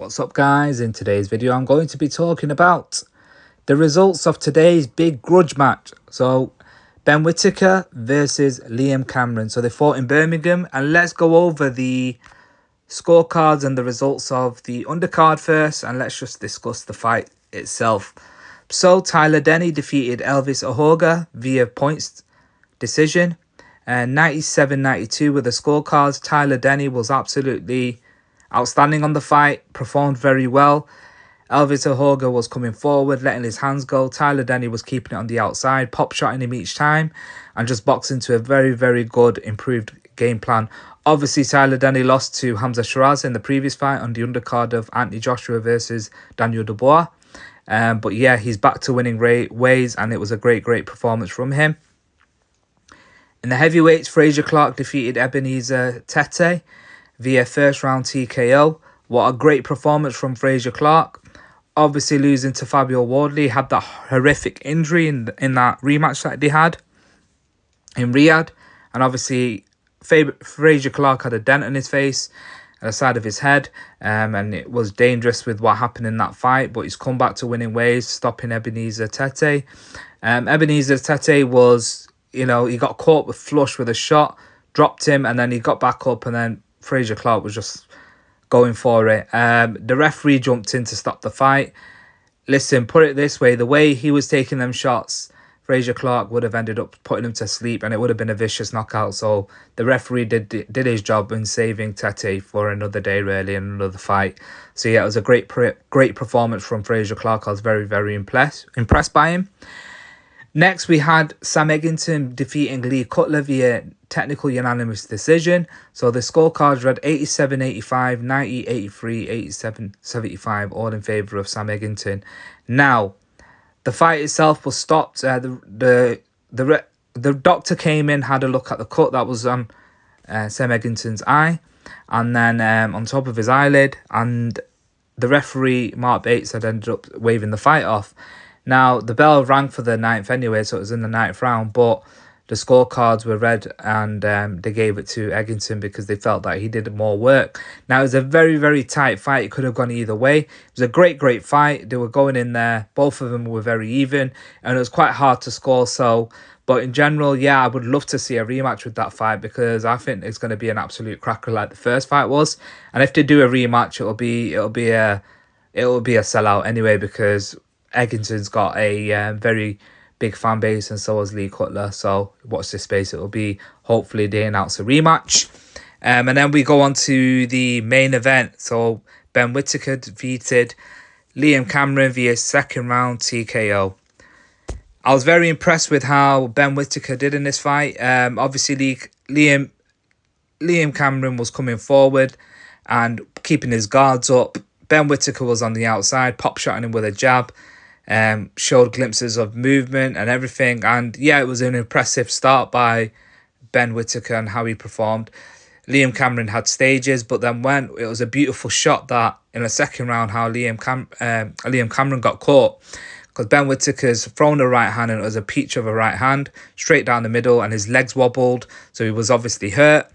What's up guys, in today's video I'm going to be talking about the results of today's big grudge match. So Ben Whittaker versus Liam Cameron. So they fought in Birmingham, and let's go over the scorecards and the results of the undercard first, and let's just discuss the fight itself. So Tyler Denny defeated Elvis Ahoga via points decision, and 97-92 with the scorecards. Tyler Denny was absolutely outstanding on the fight, performed very well. Elvis Ahoga was coming forward, letting his hands go. Tyler Denny was keeping it on the outside, pop-shotting him each time, and just boxing to a very, very good, improved game plan. Obviously, Tyler Denny lost to Hamza Shiraz in the previous fight on the undercard of Anthony Joshua versus Daniel Dubois. But yeah, he's back to winning ways, and it was a great, great performance from him. In the heavyweights, Frasier Clark defeated Ebenezer Tete via first round TKO. What a great performance from Frasier Clark. Obviously losing to Fabio Wardley, had that horrific injury in that rematch that they had in Riyadh. And obviously Frasier Clark had a dent on his face and the side of his head. And it was dangerous with what happened in that fight. But he's come back to winning ways, stopping Ebenezer Tete. Ebenezer Tete was, he got caught with flush with a shot, dropped him, and then he got back up, and then Frasier Clark was just going for it. The referee jumped in to stop the fight. Listen, put it this way, the way he was taking them shots, Frasier Clark would have ended up putting him to sleep, and it would have been a vicious knockout. So the referee did his job in saving Tete for another day, really, and another fight. So yeah, it was a great performance from Frasier Clark. I was very, very impressed by him. Next, we had Sam Edgington defeating Lee Cutler via technical unanimous decision. So the scorecards read 87-85, 90-83, 87-75, all in favour of Sam Edgington. Now, the fight itself was stopped. The doctor came in, had a look at the cut that was on Sam Edgington's eye, and then on top of his eyelid, and the referee, Mark Bates, had ended up waving the fight off. Now, the bell rang for the 9th anyway, so it was in the 9th round, but the scorecards were read, and they gave it to Edgington because they felt that he did more work. Now, it was a very, very tight fight. It could have gone either way. It was a great, great fight. They were going in there. Both of them were very even, and it was quite hard to score. But in general, yeah, I would love to see a rematch with that fight, because I think it's going to be an absolute cracker like the first fight was. And if they do a rematch, it'll be a sellout anyway, because Edgington's got a very big fan base, and so has Lee Cutler. So watch this space. It'll be, hopefully they announce a rematch. And then we go on to the main event. So Ben Whittaker defeated Liam Cameron via second round TKO. I was very impressed with how Ben Whittaker did in this fight. Obviously Liam Cameron was coming forward and keeping his guards up. Ben Whittaker was on the outside, pop-shotting him with a jab. Showed glimpses of movement and everything, and yeah, it was an impressive start by Ben Whittaker and how he performed. Liam Cameron had stages, but then it was a beautiful shot that in the second round, how Liam Cameron got caught, because Ben Whittaker's thrown a right hand, and it was a peach of a right hand straight down the middle, and his legs wobbled, so he was obviously hurt.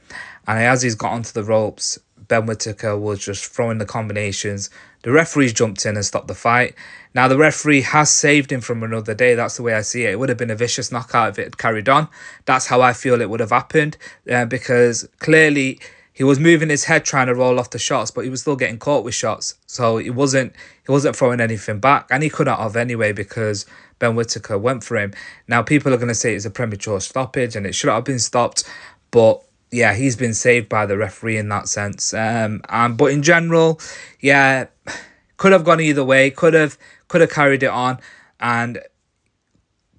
And as he's got onto the ropes, Ben Whittaker was just throwing the combinations. The referees jumped in and stopped the fight. Now, the referee has saved him from another day. That's the way I see it. It would have been a vicious knockout if it had carried on. That's how I feel it would have happened, because clearly he was moving his head trying to roll off the shots, but he was still getting caught with shots. So he wasn't throwing anything back, and he couldn't have anyway, because Ben Whittaker went for him. Now, people are going to say it's a premature stoppage and it should have been stopped, but yeah, he's been saved by the referee in that sense. But in general, yeah, could have gone either way. Could have carried it on, and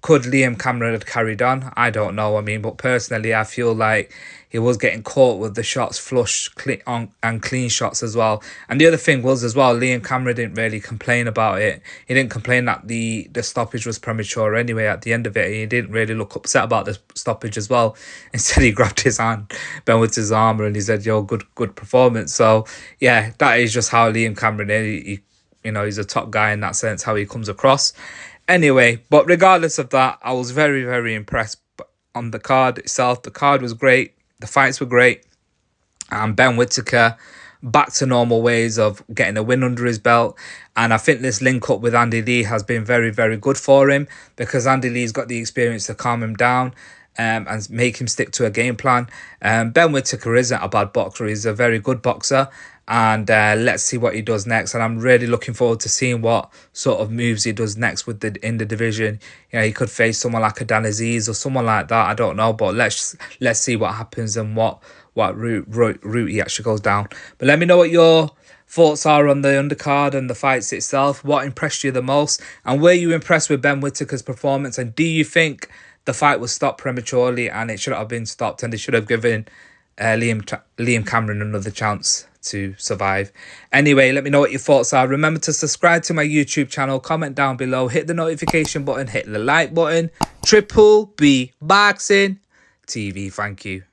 could Liam Cameron have carried on? I don't know. I mean, but personally, I feel like he was getting caught with the shots flush and clean shots as well. And the other thing was as well, Liam Cameron didn't really complain about it. He didn't complain that the stoppage was premature anyway at the end of it. He didn't really look upset about the stoppage as well. Instead, he grabbed his hand, Ben with his arm, and he said, yo, good performance. So yeah, that is just how Liam Cameron is. He's a top guy in that sense, how he comes across. Anyway, but regardless of that, I was very, very impressed on the card itself. The card was great. The fights were great. And Ben Whittaker back to normal ways of getting a win under his belt. And I think this link up with Andy Lee has been very, very good for him, because Andy Lee's got the experience to calm him down and make him stick to a game plan. Ben Whittaker isn't a bad boxer. He's a very good boxer. And let's see what he does next. And I'm really looking forward to seeing what sort of moves he does next with in the division. You know, he could face someone like a Dan Aziz or someone like that. I don't know, but let's see what happens and what route he actually goes down. But let me know what your thoughts are on the undercard and the fights itself. What impressed you the most, and were you impressed with Ben Whittaker's performance? And do you think the fight was stopped prematurely and it should have been stopped, and they should have given Liam Cameron another chance to survive? Anyway, let me know what your thoughts are. Remember to subscribe to my YouTube channel, comment down below, hit the notification button, hit the like button. Triple B Boxing TV. Thank you.